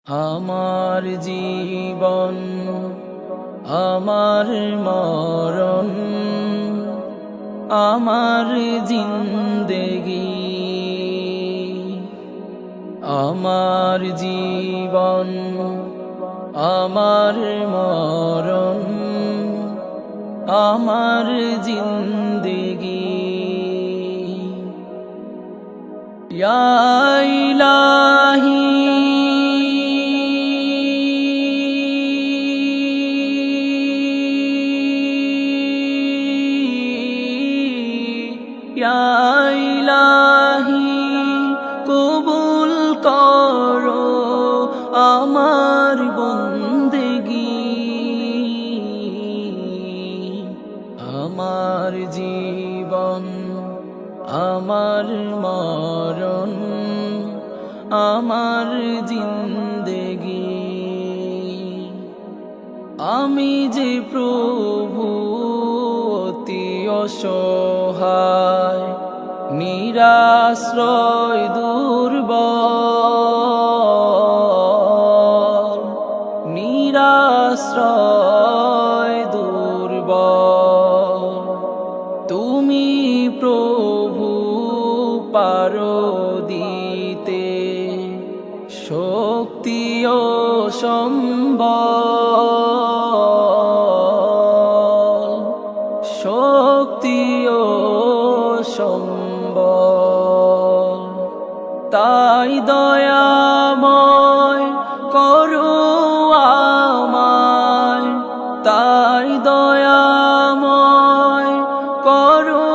আমার জীবন আমার মরণ আমার জিন্দেগি। আমার জীবন আমার মরণ আমার জিন্দেগি। ইয়া ইলাহি ইয়া ইলাহি কবুল করো আমার বন্দেগি। আমার জীবন আমার মরণ আমার জিন্দেগি। আমি যে প্রভু অতি অসহায় নিরাশ্রয় দুর্বল, নিরাশ্রয় দুর্বল। তুমি প্রভু পারো দিতে শক্তি ও সম্বল, শক্তি ও সম্বল। তাই দয়াময় করো আমায়, তাই দয়াময় করো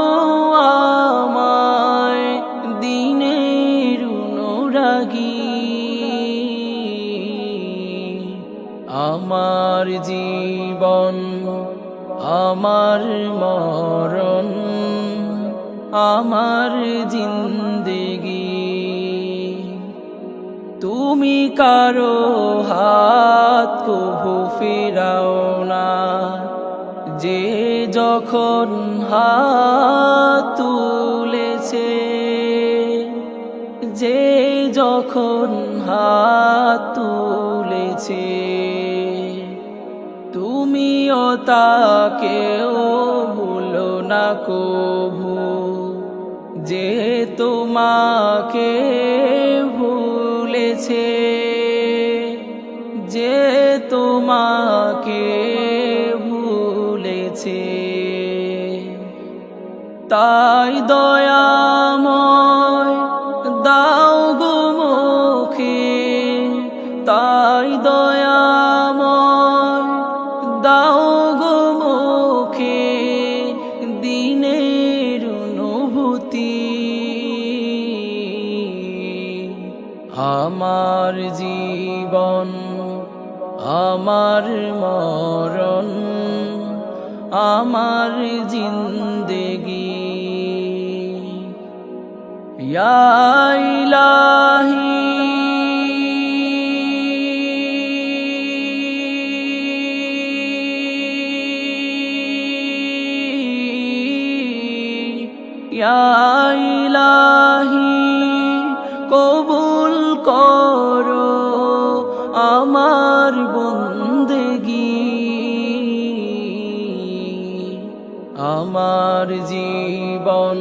আমায় দিনের অনুরাগী। আমার জীবন আমার মরণ আমার জিন্দেগি। তুমি কারো হাত কভু ফেরাও না, যে যখন হাত তুলেছে, যে যখন হাত তুলেছে। তুমিও তাকেও ভুলো না কভু, যে তোমাকে ভুলেছে, যে তোমাকে ভুলেছে। তাই দয়াময় দাও গো মুখে, তাই দয়াময় দাও গো মুখে দিনের অনুভূতি। আমার জীবন আমার মরণ আমার জিন্দেগি। ইয়া ইলাহি ইয়া ইলাহি কবুল করো আমার বন্দেগি। আমার জীবন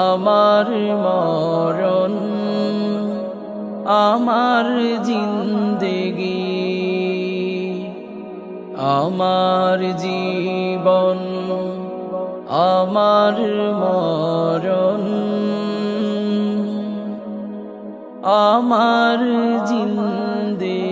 আমার মরণ আমার জিন্দেগি। আমার জীবন আমার মরণ আমার জিন্দেগি।